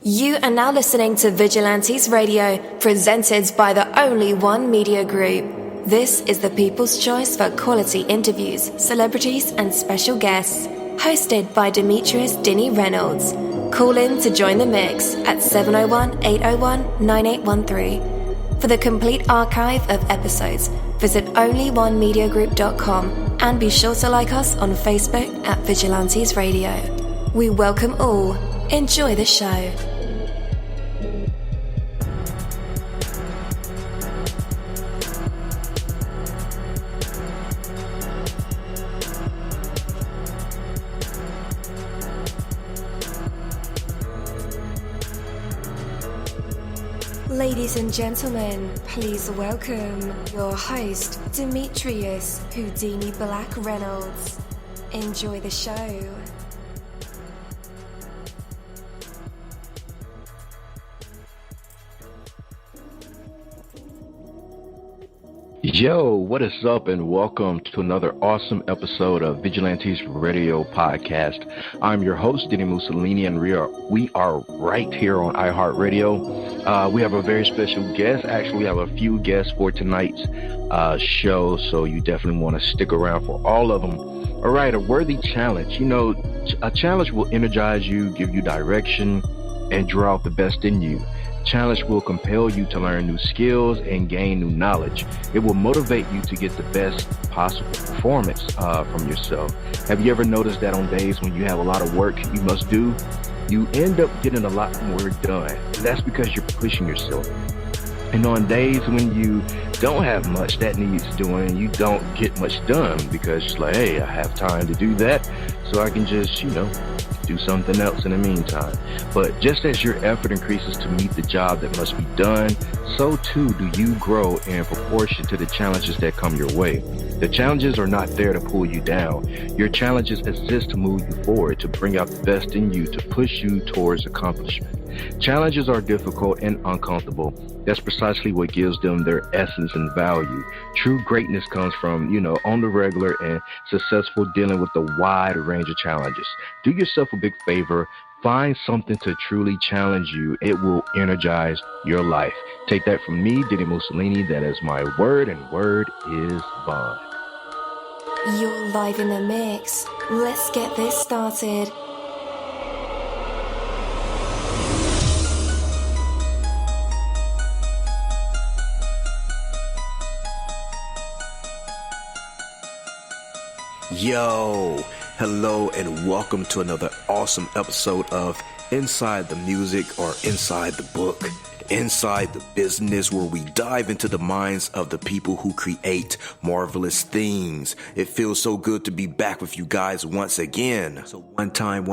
You are now listening to Vigilantes Radio, presented by the Only One Media Group. This is the people's choice for quality interviews, celebrities, and special guests. Hosted by Demetrius Dinny Reynolds. Call in to join the mix at 701-801-9813. For the complete archive of episodes, visit onlyonemediagroup.com and be sure to like us on Facebook at Vigilantes Radio. We welcome all. Enjoy the show. Ladies and gentlemen, please welcome your host, Demetrius Houdini Black Reynolds. Enjoy the show. Yo, what is up, and welcome to another awesome episode of Vigilantes Radio Podcast. I'm your host, dini-mussolini, and we are right here on iHeartRadio. We have a very special guest. Actually, we have a few guests for tonight's show, so you definitely want to stick around for all of them. All right, a worthy challenge. You know, a challenge will energize you, give you direction, and draw out the best in you. Challenge will compel you to learn new skills and gain new knowledge. It will motivate you to get the best possible performance from yourself. Have you ever noticed that on days when you have a lot of work you must do, you end up getting a lot more done? And that's because you're pushing yourself. And on days when you don't have much that needs doing, you don't get much done because it's like, hey, I have time to do that, so I can just, do something else in the meantime. But just as your effort increases to meet the job that must be done, so too do you grow in proportion to the challenges that come your way. The challenges are not there to pull you down. Your challenges exist to move you forward, to bring out the best in you, to push you towards accomplishment. Challenges are difficult and uncomfortable. That's precisely what gives them their essence and value. True greatness comes from, on the regular and successful dealing with a wide range of challenges. Do yourself a big favor. Find something to truly challenge you. It will energize your life. Take that from me, dini-mussolini. That is my word, and word is bond. You're live in the mix. Let's get this started. Yo, hello, and welcome to another awesome episode of Inside the Music, or Inside the Book, Inside the Business, where we dive into the minds of the people who create marvelous things. It feels so good to be back with you guys once again. So one time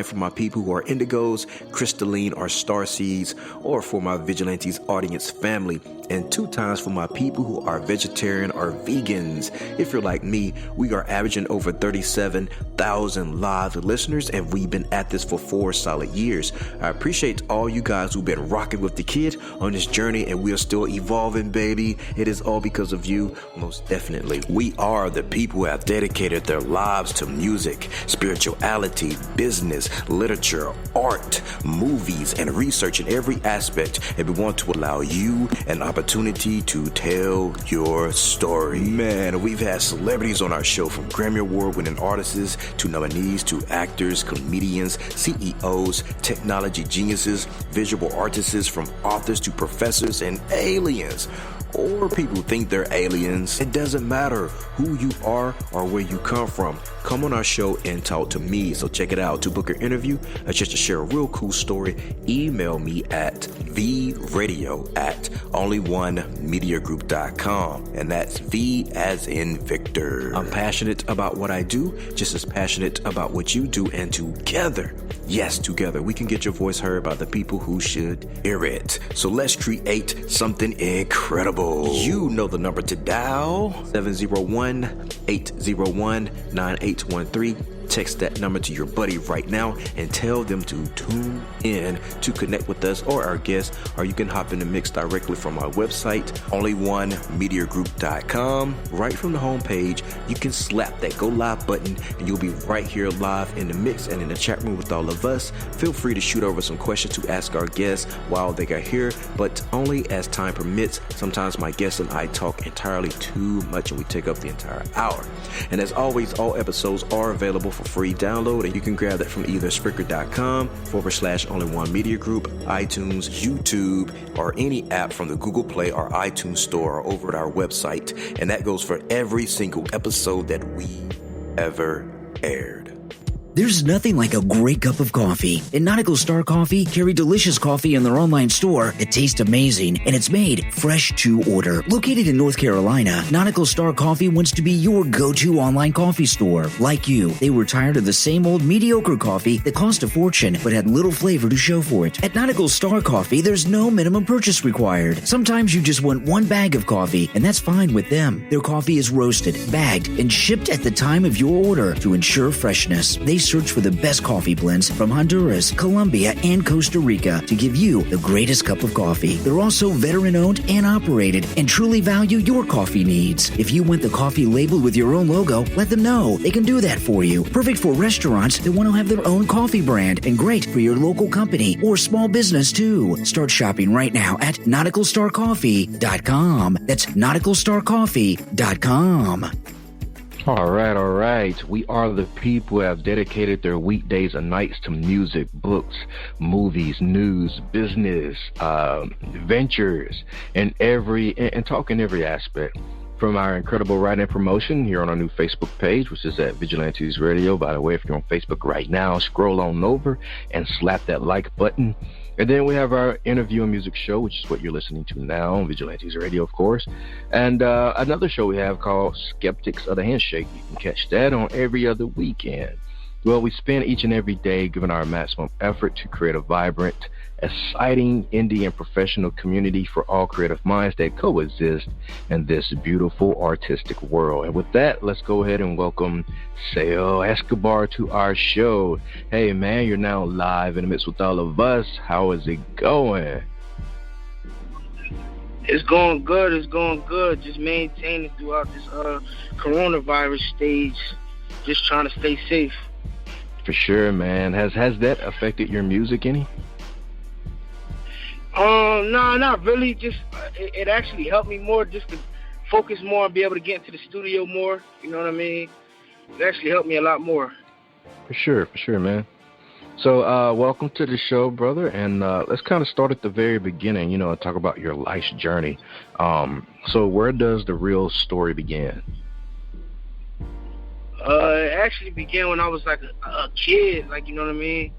for my people who are indigos, crystalline, or starseeds, or for my Vigilantes audience family, and 2 times for my people who are vegetarian or vegans. If you're like me, we are averaging over 37,000 live listeners, and we've been at this for 4 solid years. I appreciate all you guys who've been rocking with the kid on this journey, and we are still evolving, baby. It is all because of you, most definitely. We are the people who have dedicated their lives to music, spirituality, business, literature, art, movies, and research in every aspect, and we want to allow you an opportunity to tell your story. Man, we've had celebrities on our show, from Grammy Award-winning artists to nominees to actors, comedians, CEOs, technology geniuses, visual artists, from authors to professors and aliens. Or people think they're aliens. It doesn't matter who you are or where you come from. Come on our show and talk to me. So check it out. To book an interview or just to share a real cool story, email me at vradio@onlyonemediagroup.com. And that's V as in Victor. I'm passionate about what I do, just as passionate about what you do. And together, yes, together, we can get your voice heard by the people who should hear it. So let's create something incredible. You know the number to dial, 701-801-9813. Text that number to your buddy right now and tell them to tune in to connect with us or our guests, or you can hop in the mix directly from our website, onlyonemediagroup.com. Right from the homepage, you can slap that go live button and you'll be right here live in the mix and in the chat room with all of us. Feel free to shoot over some questions to ask our guests while they are here, but only as time permits. Sometimes my guests and I talk entirely too much and we take up the entire hour. And as always, all episodes are available for free download, and you can grab that from either Spreaker.com/onlyonemediagroup, iTunes, YouTube, or any app from the Google Play or iTunes Store, or over at our website. And that goes for every single episode that we ever aired. There's nothing like a great cup of coffee. And Nautical Star Coffee carry delicious coffee in their online store. It tastes amazing, and it's made fresh to order. Located in North Carolina, Nautical Star Coffee wants to be your go-to online coffee store. Like you, they were tired of the same old mediocre coffee that cost a fortune but had little flavor to show for it. At Nautical Star Coffee, there's no minimum purchase required. Sometimes you just want one bag of coffee, and that's fine with them. Their coffee is roasted, bagged, and shipped at the time of your order to ensure freshness. They search for the best coffee blends from Honduras, Colombia, and Costa Rica to give you the greatest cup of coffee. They're also veteran-owned and operated and truly value your coffee needs. If you want the coffee labeled with your own logo, let them know. They can do that for you. Perfect for restaurants that want to have their own coffee brand, and great for your local company or small business too. Start shopping right now at nauticalstarcoffee.com. That's nauticalstarcoffee.com. All right. We are the people who have dedicated their weekdays and nights to music, books, movies, news, business, ventures, and talking every aspect. From our incredible writing and promotion here on our new Facebook page, which is at Vigilantes Radio. By the way, if you're on Facebook right now, scroll on over and slap that like button. And then we have our interview and music show, which is what you're listening to now on Vigilantes Radio, of course. And another show we have called Skeptics of the Handshake. You can catch that on every other weekend. Well, we spend each and every day giving our maximum effort to create a vibrant, exciting indie and professional community for all creative minds that coexist in this beautiful artistic world. And with that, let's go ahead and welcome Cel Escobar to our show. Hey man, you're now live in the midst with all of us. How is it going? It's going good. Just maintaining throughout this coronavirus stage. Just trying to stay safe. For sure, man. Has that affected your music any? No, not really. Just it actually helped me more just to focus more and be able to get into the studio more. You know what I mean? It actually helped me a lot more. For sure, man. So, welcome to the show, brother. And let's kind of start at the very beginning, and talk about your life's journey. So where does the real story begin? It actually began when I was like a kid, you know what I mean?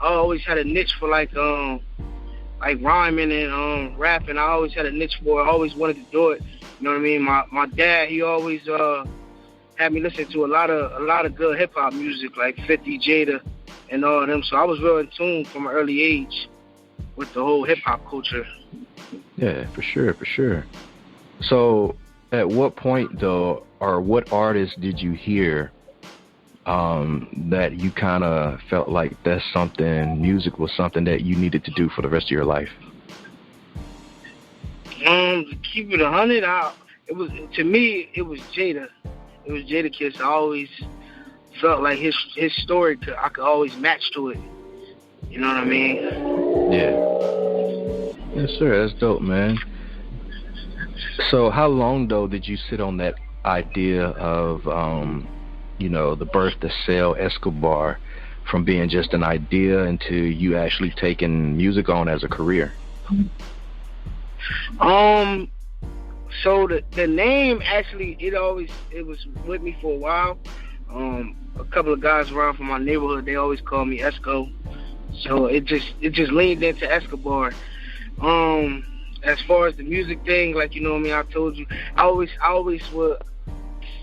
I always had a niche for like rhyming and rapping. I always had a niche for it. I always wanted to do it. You know what I mean? My dad, he always had me listen to a lot of good hip hop music, like 50, Jada, and all of them. So I was real in tune from an early age with the whole hip hop culture. Yeah, for sure. So at what point though, or what artist did you hear that you kind of felt like music was something that you needed to do for the rest of your life? To keep it 100, it was Jada. It was Jadakiss. I always felt like his story, I could always match to it. You know what I mean? Yeah. Yes, sir. That's dope, man. So how long, though, did you sit on that idea of, the birth of Cel Escobar, from being just an idea into you actually taking music on as a career? So the name actually, it was with me for a while. A couple of guys around from my neighborhood, they always call me Esco. So it just leaned into Escobar. As far as the music thing, I told you, I always would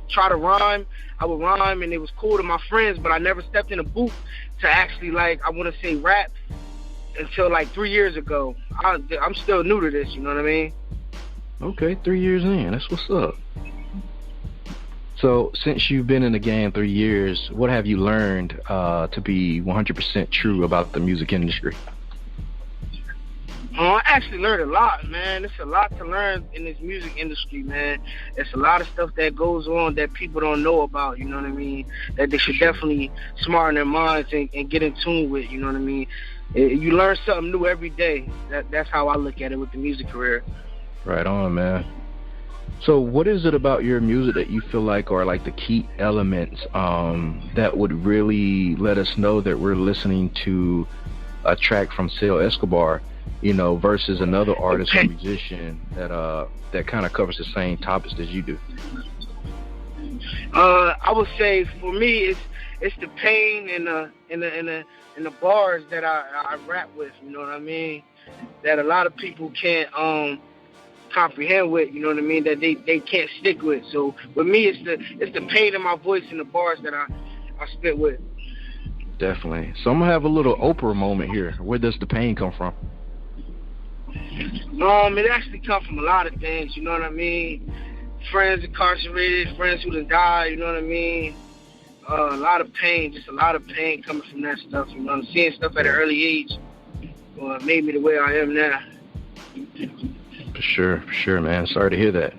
try to rhyme. I would rhyme, and it was cool to my friends, but I never stepped in a booth to actually, I want to say rap until 3 years ago. I'm still new to this, you know what I mean? Okay, 3 years in. That's what's up. So since you've been in the game 3 years, what have you learned to be 100% true about the music industry? I actually learned a lot, man. There's a lot to learn in this music industry, man. There's a lot of stuff that goes on that people don't know about, you know what I mean? That they should definitely smarten their minds and get in tune with, you know what I mean? You learn something new every day. That's how I look at it with the music career. Right on, man. So what is it about your music that you feel like are like the key elements that would really let us know that we're listening to a track from Cel Escobar, you know, versus another artist or musician that kind of covers the same topics as you do? I would say for me, it's the pain and the bars that I rap with. You know what I mean? That a lot of people can't comprehend with. You know what I mean? That they can't stick with. So with me, it's the pain in my voice and the bars that I spit with. Definitely. So I'm gonna have a little Oprah moment here. Where does the pain come from? It actually comes from a lot of things, you know what I mean? Friends incarcerated, friends who done died, you know what I mean? A lot of pain, just a lot of pain coming from that stuff, you know. I'm seeing stuff at an early age, it made me the way I am now. For sure, man. Sorry to hear that.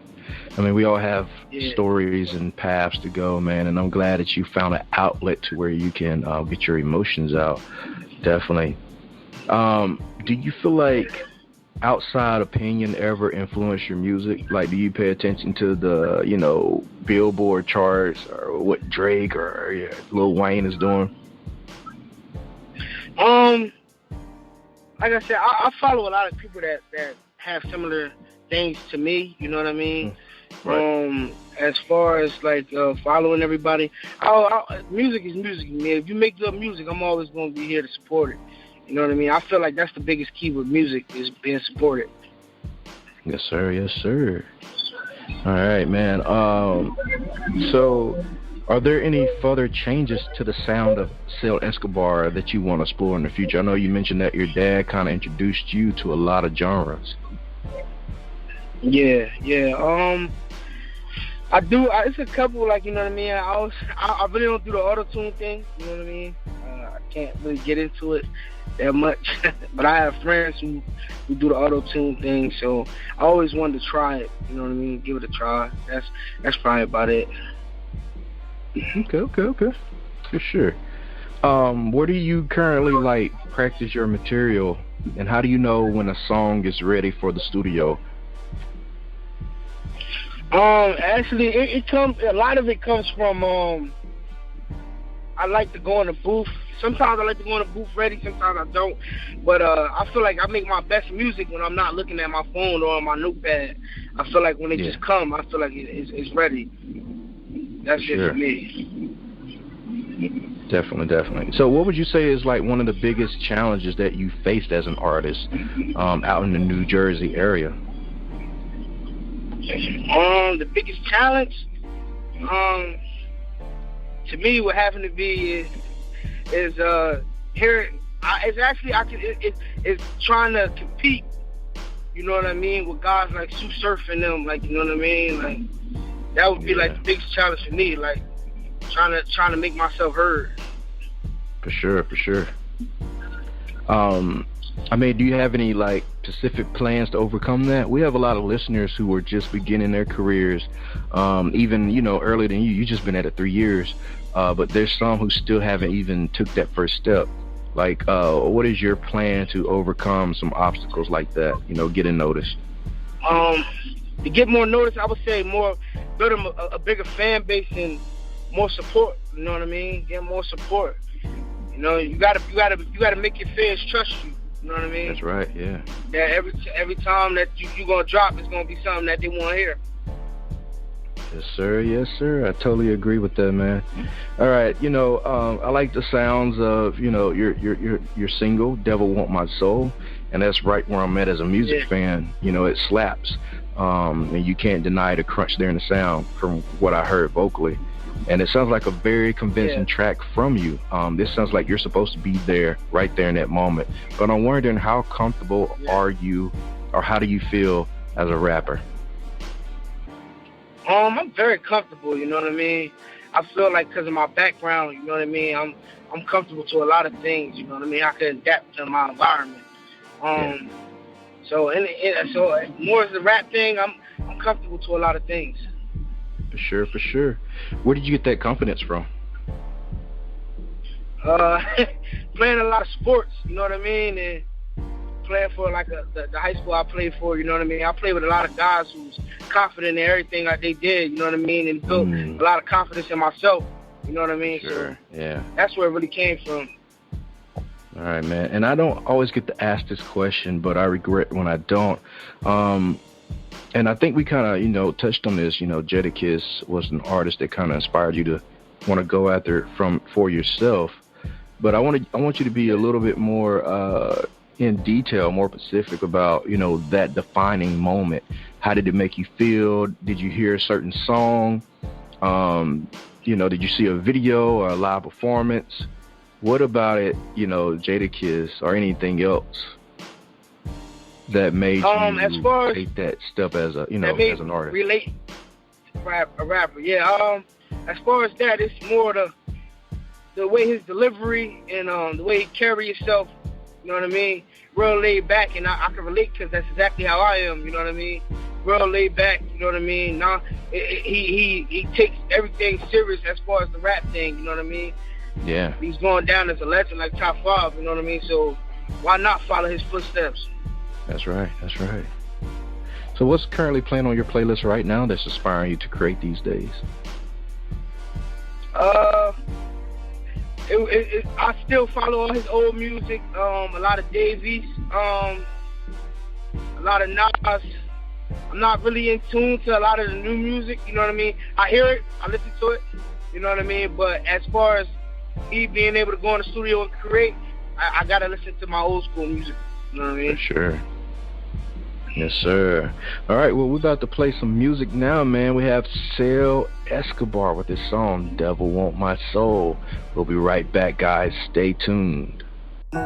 I mean, we all have stories and paths to go, man, and I'm glad that you found an outlet to where you can get your emotions out. Definitely. Do you feel like outside opinion ever influence your music? Like, do you pay attention to the, you know, Billboard charts or what Drake or Lil Wayne is doing? Like I said, I follow a lot of people that have similar things to me, you know what I mean? Right. As far as like following everybody, music is music, man. If you make good music, I'm always going to be here to support it. You know what I mean? I feel like that's the biggest key with music, is being supported. Yes, sir. Yes, sir. All right, man. So are there any further changes to the sound of Cel Escobar that you want to explore in the future? I know you mentioned that your dad kind of introduced you to a lot of genres. Yeah. I do. It's a couple, like, you know what I mean? I really don't do the auto-tune thing, you know what I mean? I can't really get into it that much, but I have friends who do the auto-tune thing, so I always wanted to try it, you know what I mean? Give it a try. That's probably about it. Okay. For sure. Where do you currently, like, practice your material, and how do you know when a song is ready for the studio? Actually, it comes. A lot of it comes from. I like to go in the booth. Sometimes I like to go in the booth ready. Sometimes I don't. But I feel like I make my best music when I'm not looking at my phone or on my notepad. I feel like when it just come, I feel like it's ready. That's it for me. Definitely. So what would you say is like one of the biggest challenges that you faced as an artist out in the New Jersey area? The biggest challenge, to me, would happen to be is here. It's trying to compete. You know what I mean, with guys like Sue Surf and them. Like, you know what I mean. Like, that would be like the biggest challenge for me. Like, trying to make myself heard. For sure. I mean, do you have any like specific plans to overcome that? We have a lot of listeners who are just beginning their careers, even, you know, earlier than you. You just been at it 3 years, but there's some who still haven't even took that first step. Like, what is your plan to overcome some obstacles like that? You know, getting noticed. To get more notice, I would say build a bigger fan base and more support. You know what I mean? Get more support. You know, you gotta make your fans trust you. You know what I mean? That's right, yeah. Yeah, every time that you gonna drop, it's gonna be something that they want to hear. Yes, sir. I totally agree with that, man. All right, you know, I like the sounds of, you know, your single, "Devil Want My Soul," and that's right where I'm at as a music fan. You know, it slaps, and you can't deny the crunch there in the sound from what I heard vocally. And it sounds like a very convincing track from you. This sounds like you're supposed to be there, right there in that moment. But I'm wondering, how comfortable are you, or how do you feel as a rapper? I'm very comfortable, you know what I mean? I feel like because of my background, you know what I mean, I'm comfortable to a lot of things, you know what I mean? I can adapt to my environment. So more as the rap thing, I'm comfortable to a lot of things. For sure. Where did you get that confidence from? Playing a lot of sports, you know what I mean? And playing for like the high school I played for, you know what I mean? I played with a lot of guys who's confident in everything like they did, you know what I mean? And built a lot of confidence in myself, you know what I mean? Sure, yeah. That's where it really came from. All right, man. And I don't always get to ask this question, but I regret when I don't. And I think we kind of, touched on this. Jadakiss was an artist that kind of inspired you to want to go after it for yourself. But I want you to be a little bit more in detail, more specific about, that defining moment. How did it make you feel? Did you hear a certain song? Did you see a video or a live performance? What about it, Jadakiss or anything else that made you take that step as a, as an artist? Relate to a rapper, yeah. As far as that, it's more the way his delivery and the way he carry himself, you know what I mean? Real laid back, and I can relate because that's exactly how I am, you know what I mean? Real laid back, you know what I mean? Now, he takes everything serious as far as the rap thing, you know what I mean? Yeah. He's going down as a legend, like top 5, you know what I mean? So why not follow his footsteps? That's right. So what's currently playing on your playlist right now that's inspiring you to create these days? I still follow all his old music, a lot of Davies, a lot of Nas. I'm not really in tune to a lot of the new music, you know what I mean? I hear it, I listen to it, you know what I mean? But as far as me being able to go in the studio and create, I gotta listen to my old school music, you know what I mean? For sure. Yes, sir. All right, well, we're about to play some music now, man. We have Cel Escobar with his song, Devil Want My Soul. We'll be right back, guys. Stay tuned. Bro.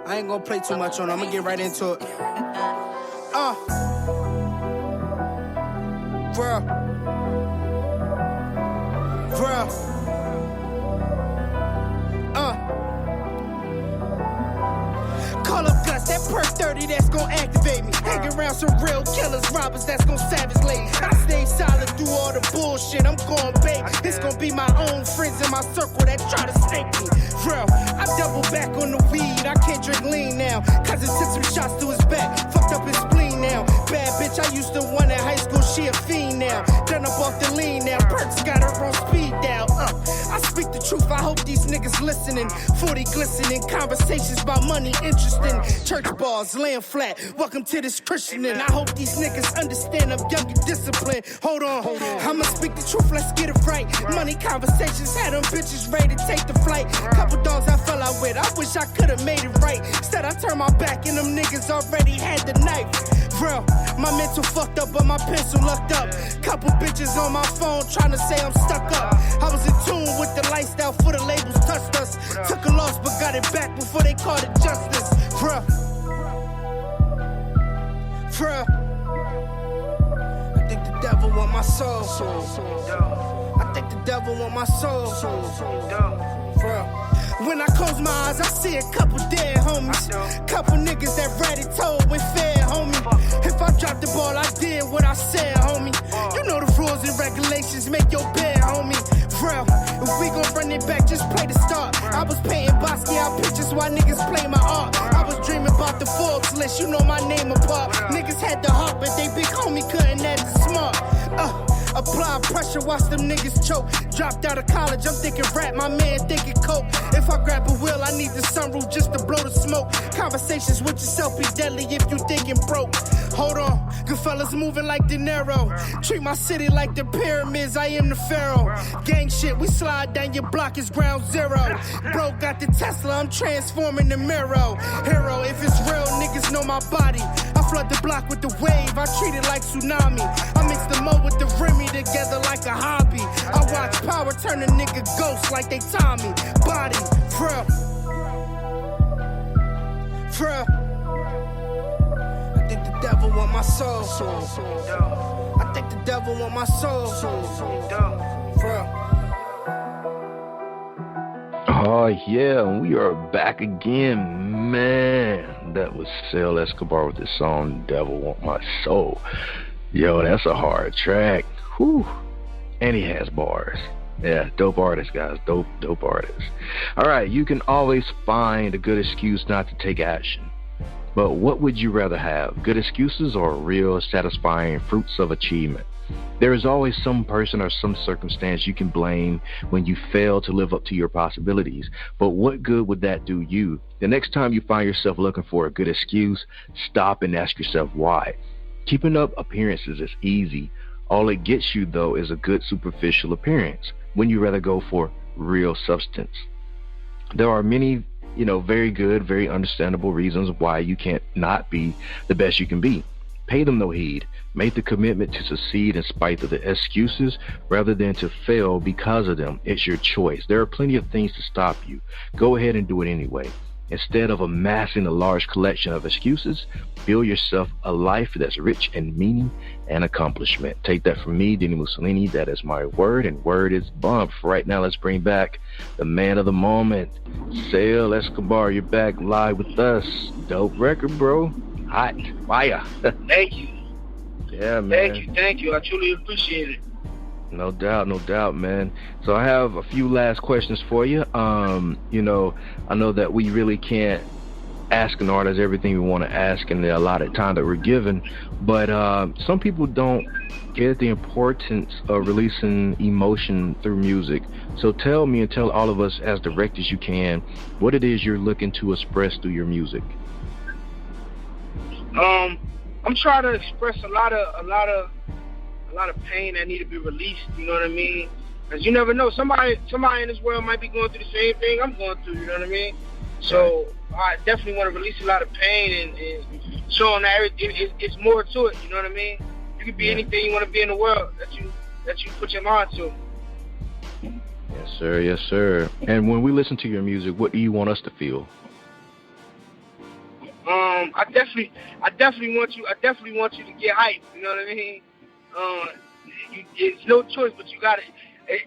I ain't gonna play too much on it. I'm gonna get right into it. Call up Gus, that perk 30 that's gon' activate me. Hang around some real killers, robbers that's gon' savage ladies. I stay solid through all the bullshit, I'm going big. It's gon' be my own friends in my circle that try to snake me. Real, I double back on the weed, I can't drink lean now. Cause it took some shots to his back, fucked up his spleen now. Bad bitch, I used to want in high school, she a fiend now. Done up off the lean now, perks got her on speed dial. I speak the truth, I hope these niggas listening. 40 glistening, conversations about money interesting. Church bars, laying flat, welcome to this Christianing. I hope these niggas understand I'm young and disciplined. Hold on, I'ma speak the truth, let's get it right. Money conversations, had them bitches ready to take the flight. Couple dogs I fell out with, I wish I could've made it right. Instead I turned my back and them niggas already had the knife. Real, my mental fucked up, but my pencil lucked up. Couple bitches on my phone trying to say I'm stuck up. I was in tune with the lifestyle for the labels touched us. Took a loss but got it back before they called it justice. Real. I think the devil want my soul. I think the devil want my soul. When I close my eyes, I see a couple dead homies. Couple niggas that ratted told when fed, homie. If I dropped the ball, I did what I said, homie. You know the rules and regulations, make your bed, homie. Real, if we gon' run it back, just play the start. I was painting Basquiat pictures while niggas play my art. I was dreaming about the Forbes list, you know my name apart. Niggas had the heart, but they big homie couldn't add the smart. Apply pressure, watch them niggas choke. Dropped out of college, I'm thinking rap, my man thinking coke. If I grab a wheel, I need the sunroof just to blow the smoke. Conversations with yourself be deadly if you thinking broke. Hold on, good fellas moving like De Niro. Treat my city like the pyramids, I am the pharaoh. Gang shit, we slide down your block, it's ground zero. Bro got the Tesla, I'm transforming the Miro. Hero, if it's real, niggas know my body. I flood the block with the wave, I treat it like tsunami. I mix the mo with the Remy together like a hobby. I watch power turn a nigga ghost like they Tommy. Body, real. Bruh. I think the devil want my soul. I think the devil want my soul. Bruh. Oh, yeah, we are back again, man. That was Cel Escobar with the song Devil Want My Soul. Yo, that's a hard track. Whew. And he has bars. Yeah, dope artist, guys. Dope artist. All right, you can always find a good excuse not to take action. But what would you rather have, good excuses or real satisfying fruits of achievement? There is always some person or some circumstance you can blame when you fail to live up to your possibilities. But what good would that do you? The next time you find yourself looking for a good excuse, stop and ask yourself why. Keeping up appearances is easy. All it gets you, though, is a good superficial appearance when you rather go for real substance. There are many, very good, very understandable reasons why you can't not be the best you can be. Pay them no heed. Make the commitment to succeed in spite of the excuses rather than to fail because of them. It's your choice. There are plenty of things to stop you. Go ahead and do it anyway. Instead of amassing a large collection of excuses, build yourself a life that's rich in meaning and accomplishment. Take that from me, Dini-Mussolini. That is my word, and word is bump. Right now, let's bring back the man of the moment, Cel Escobar. You're back live with us. Dope record, bro. Hot fire. Thank you. Yeah, man. Thank you. I truly appreciate it. No doubt, man. So I have a few last questions for you. I know that we really can't ask an artist everything we want to ask in the allotted time that we're given, but some people don't get the importance of releasing emotion through music. So tell me and tell all of us as direct as you can what it is you're looking to express through your music. I'm trying to express a lot of pain that need to be released. You know what I mean? Because you never know, somebody in this world might be going through the same thing I'm going through. You know what I mean? So I definitely want to release a lot of pain and show them that it's more to it. You know what I mean? You can be anything you want to be in the world that you put your mind to. Yes, sir. And when we listen to your music, what do you want us to feel? I definitely want you to get hyped. You know what I mean? It's no choice, but you got it.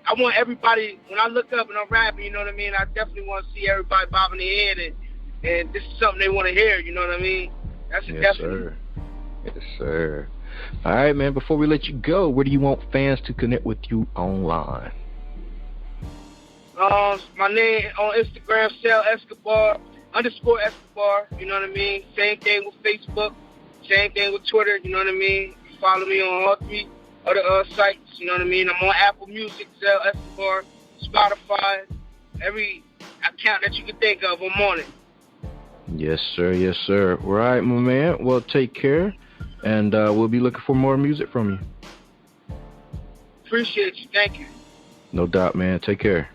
I want everybody, when I look up and I'm rapping, you know what I mean? I definitely want to see everybody bobbing their head, and this is something they want to hear. You know what I mean? That's definitely. Yes, sir. All right, man. Before we let you go, where do you want fans to connect with you online? My name on Instagram, Cel Escobar _Escobar, you know what I mean? Same thing with Facebook, same thing with Twitter, you know what I mean? Follow me on all three other sites, you know what I mean? I'm on Apple Music, Cel Escobar, Spotify, every account that you can think of, I'm on it. Yes, sir. All right, my man. Well, take care, and we'll be looking for more music from you. Appreciate you. Thank you. No doubt, man. Take care.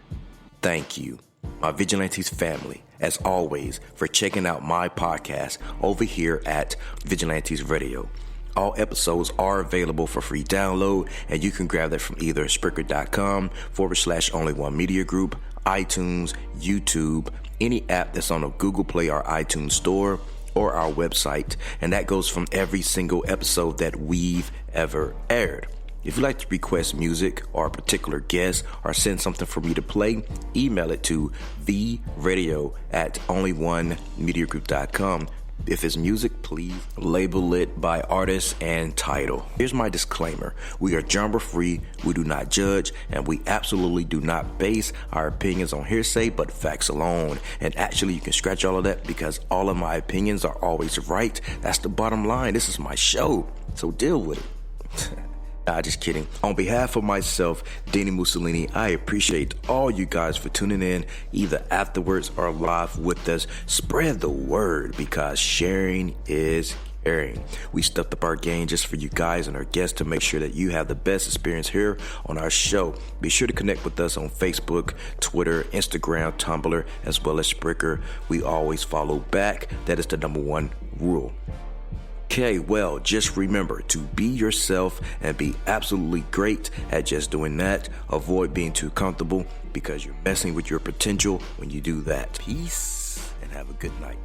Thank you, my Vigilantes family, as always, for checking out my podcast over here at Vigilantes Radio. All episodes are available for free download, and you can grab that from either Spreaker.com/only1mediagroup, iTunes, YouTube, any app that's on a Google Play or iTunes store, or our website. And that goes from every single episode that we've ever aired. If you'd like to request music or a particular guest or send something for me to play, email it to theradio@only1mediagroup.com. If it's music, please label it by artist and title. Here's my disclaimer. We are genre-free, we do not judge, and we absolutely do not base our opinions on hearsay, but facts alone. And actually, you can scratch all of that because all of my opinions are always right. That's the bottom line. This is my show, so deal with it. Nah, just kidding. On behalf of myself, Dini-Mussolini, I appreciate all you guys for tuning in, either afterwards or live with us. Spread the word because sharing is caring. We stepped up our game just for you guys and our guests to make sure that you have the best experience here on our show. Be sure to connect with us on Facebook, Twitter, Instagram, Tumblr, as well as Spreaker. We always follow back. That is the #1 rule. Okay, well, just remember to be yourself and be absolutely great at just doing that. Avoid being too comfortable because you're messing with your potential when you do that. Peace and have a good night.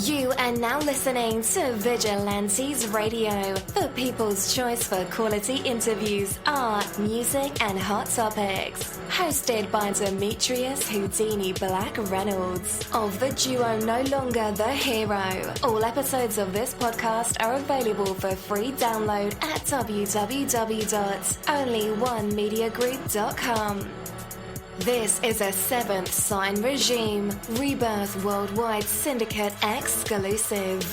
You are now listening to Vigilantes Radio, the people's choice for quality interviews, art, music, and hot topics. Hosted by Demetrius Houdini Black Reynolds of the duo No Longer the Hero. All episodes of this podcast are available for free download at www.onlyonemediagroup.com. This is a Seventh Sign Regime Rebirth Worldwide Syndicate exclusive.